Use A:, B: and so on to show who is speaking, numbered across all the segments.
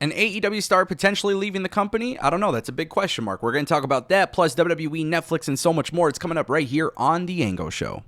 A: An AEW star potentially leaving the company? I don't know. That's a big question mark. We're going to talk about that, plus WWE, Netflix, and so much more. It's coming up right here on The Ango Show.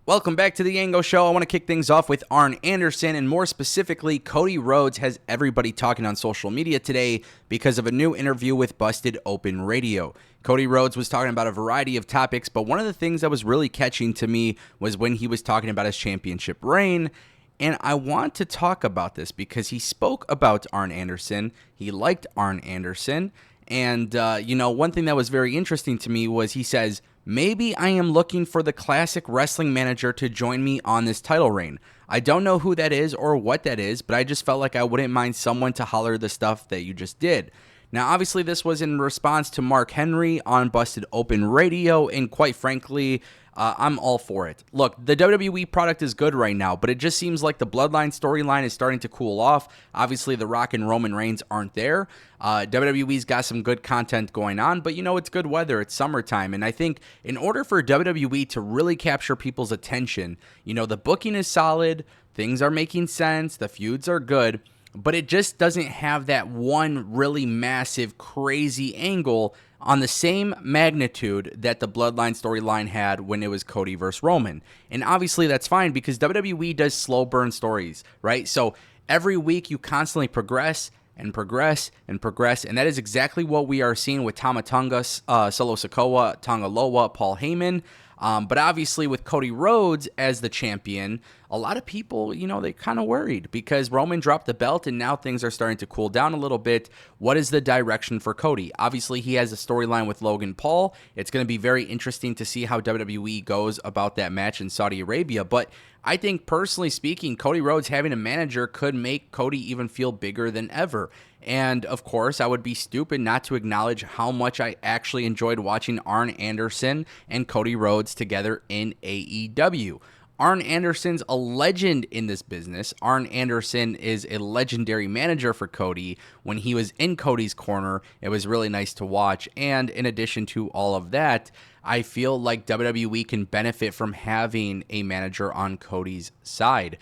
A: Welcome back to The Ango Show. I want to kick things off with Arn Anderson, and more specifically, Cody Rhodes has everybody talking on social media today because of a new interview with Busted Open Radio. Cody Rhodes was talking about a variety of topics, but one of the things that was really catching to me was when he was talking about his championship reign. And I want to talk about this because he spoke about Arn Anderson. He liked Arn Anderson. And, one thing that was very interesting to me was he says, maybe I am looking for the classic wrestling manager to join me on this title reign. I don't know who that is or what that is, but I just felt like I wouldn't mind someone to holler the stuff that you just did. Now, obviously, this was in response to Mark Henry on Busted Open Radio, and quite frankly, I'm all for it. Look, the WWE product is good right now, but it just seems like the Bloodline storyline is starting to cool off. Obviously, The Rock and Roman Reigns aren't there. WWE's got some good content going on, but it's good weather. It's summertime, and I think in order for WWE to really capture people's attention, the booking is solid, things are making sense, the feuds are good, but it just doesn't have that one really massive, crazy angle on the same magnitude that the Bloodline storyline had when it was Cody versus Roman. And obviously that's fine because WWE does slow burn stories, right? So every week you constantly progress and progress and progress, and that is exactly what we are seeing with Tama Tonga, Solo Sikoa, Tonga Loa, Paul Heyman. But obviously with Cody Rhodes as the champion, a lot of people, they kind of worried because Roman dropped the belt and now things are starting to cool down a little bit. What is the direction for Cody? Obviously, he has a storyline with Logan Paul. It's going to be very interesting to see how WWE goes about that match in Saudi Arabia. But I think personally speaking, Cody Rhodes having a manager could make Cody even feel bigger than ever. And of course, I would be stupid not to acknowledge how much I actually enjoyed watching Arn Anderson and Cody Rhodes together in AEW. Arn Anderson's a legend in this business. Arn Anderson is a legendary manager for Cody. When he was in Cody's corner, it was really nice to watch. And in addition to all of that, I feel like WWE can benefit from having a manager on Cody's side.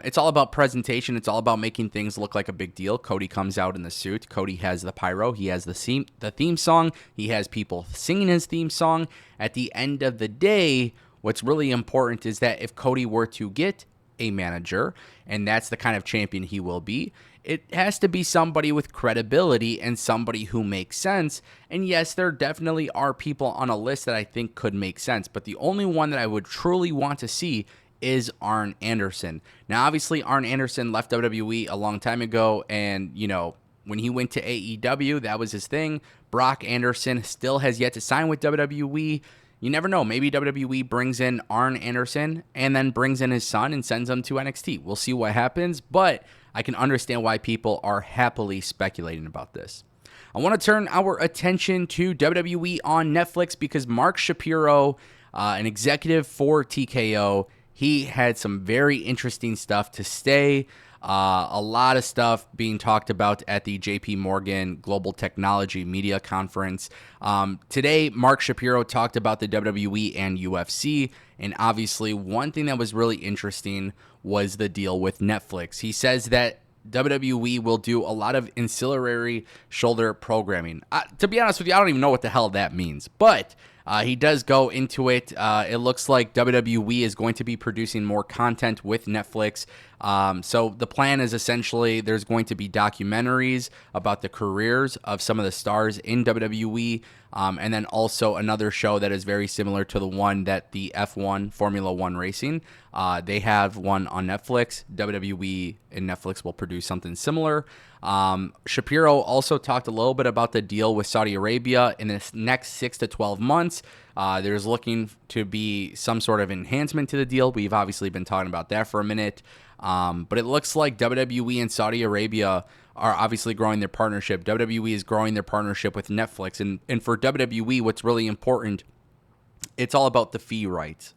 A: It's all about presentation. It's all about making things look like a big deal. Cody comes out in the suit. Cody has the pyro. He has the theme song. He has people singing his theme song. At the end of the day, what's really important is that if Cody were to get a manager, and that's the kind of champion he will be, it has to be somebody with credibility and somebody who makes sense. And yes, there definitely are people on a list that I think could make sense, but the only one that I would truly want to see is Arn Anderson. Now, obviously, Arn Anderson left WWE a long time ago, and, when he went to AEW, that was his thing. Brock Anderson still has yet to sign with WWE. You never know. Maybe WWE brings in Arn Anderson and then brings in his son and sends him to NXT. We'll see what happens, but I can understand why people are happily speculating about this. I want to turn our attention to WWE on Netflix because Mark Shapiro, an executive for TKO, he had some very interesting stuff to say. A lot of stuff being talked about at the JP Morgan Global Technology Media Conference. Today, Mark Shapiro talked about the WWE and UFC, and obviously one thing that was really interesting was the deal with Netflix. He says that WWE will do a lot of ancillary shoulder programming. To be honest with you, I don't even know what the hell that means, but he does go into it. It looks like WWE is going to be producing more content with Netflix. So the plan is essentially there's going to be documentaries about the careers of some of the stars in WWE, and then also another show that is very similar to the one that the F1, Formula One Racing, they have one on Netflix. WWE and Netflix will produce something similar. Shapiro also talked a little bit about the deal with Saudi Arabia in the next 6 to 12 months. There's looking to be some sort of enhancement to the deal. We've obviously been talking about that for a minute. But it looks like WWE and Saudi Arabia are obviously growing their partnership. WWE is growing their partnership with Netflix. And for WWE, what's really important, it's all about the fee rights.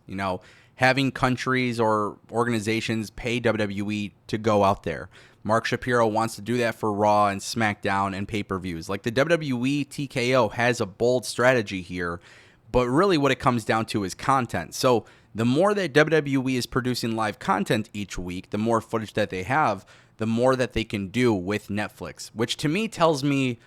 A: Having countries or organizations pay WWE to go out there. Mark Shapiro wants to do that for Raw and SmackDown and pay-per-views. Like the WWE TKO has a bold strategy here, but really what it comes down to is content. So The more that WWE is producing live content each week, the more footage that they have, the more that they can do with Netflix, which to me tells me,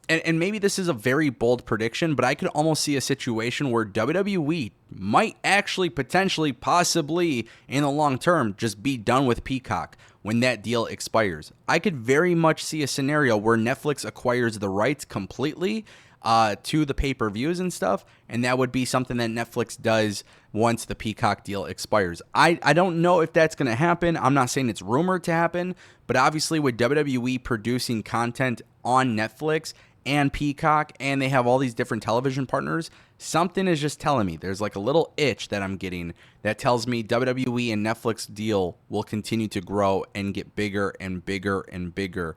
A: and maybe this is a very bold prediction, but I could almost see a situation where WWE might actually potentially, possibly in the long term, just be done with Peacock when that deal expires. I could very much see a scenario where Netflix acquires the rights completely to the pay-per-views and stuff, and that would be something that Netflix does once the Peacock deal expires. I don't know if that's going to happen. I'm not saying it's rumored to happen, but obviously with WWE producing content on Netflix and Peacock, and they have all these different television partners, something is just telling me, there's like a little itch that I'm getting that tells me WWE and Netflix deal will continue to grow and get bigger and bigger and bigger.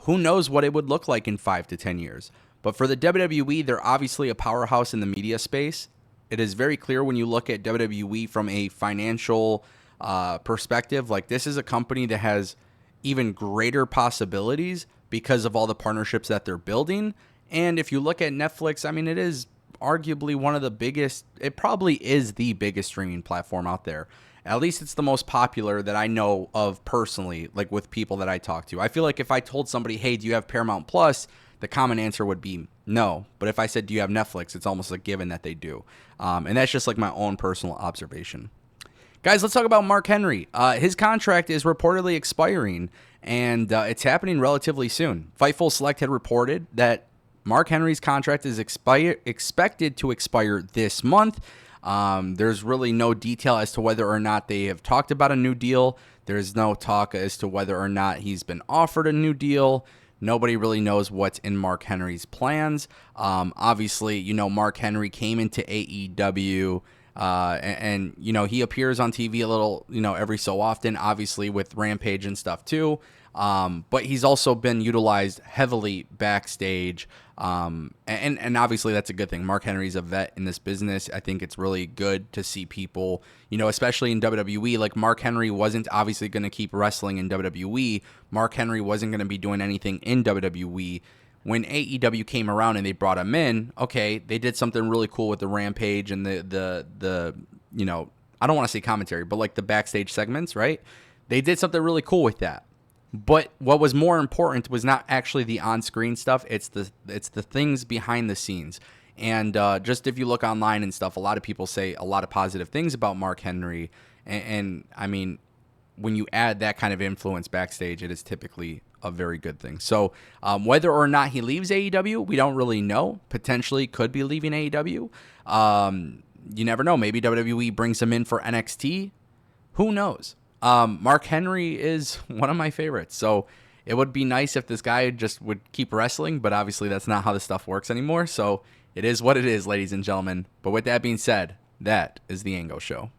A: Who knows what it would look like in 5 to 10 years. But for the WWE, they're obviously a powerhouse in the media space. It is very clear when you look at WWE from a financial perspective, like this is a company that has even greater possibilities because of all the partnerships that they're building. And if you look at Netflix, I mean, it is arguably one of the biggest, it probably is the biggest streaming platform out there. At least it's the most popular that I know of personally, like with people that I talk to. I feel like if I told somebody, hey, do you have Paramount Plus? The common answer would be no. But if I said, do you have Netflix? It's almost a given that they do. And that's just like my own personal observation. Guys, let's talk about Mark Henry. His contract is reportedly expiring, and it's happening relatively soon. Fightful Select had reported that Mark Henry's contract is expected to expire this month. There's really no detail as to whether or not they have talked about a new deal. There's no talk as to whether or not he's been offered a new deal. Nobody really knows what's in Mark Henry's plans. Obviously, you know, Mark Henry came into AEW, and you know, he appears on TV a little, you know, every so often, obviously with Rampage and stuff too. But he's also been utilized heavily backstage. And obviously that's a good thing. Mark Henry's a vet in this business. I think it's really good to see people, you know, especially in WWE, like Mark Henry wasn't obviously going to keep wrestling in WWE. Mark Henry wasn't going to be doing anything in WWE. When AEW came around and they brought him in, okay, they did something really cool with the Rampage and the you know, I don't want to say commentary, but like the backstage segments, right? They did something really cool with that. But what was more important was not actually the on-screen stuff. It's the things behind the scenes. And just if you look online and stuff, a lot of people say a lot of positive things about Mark Henry. And I mean, when you add that kind of influence backstage, it is typically a very good thing. So whether or not he leaves AEW, we don't really know. Potentially could be leaving AEW. You never know. Maybe WWE brings him in for NXT. Who knows? Mark Henry is one of my favorites. So it would be nice if this guy just would keep wrestling, but obviously that's not how this stuff works anymore. So it is what it is, ladies and gentlemen. But with that being said, that is the Ango Show.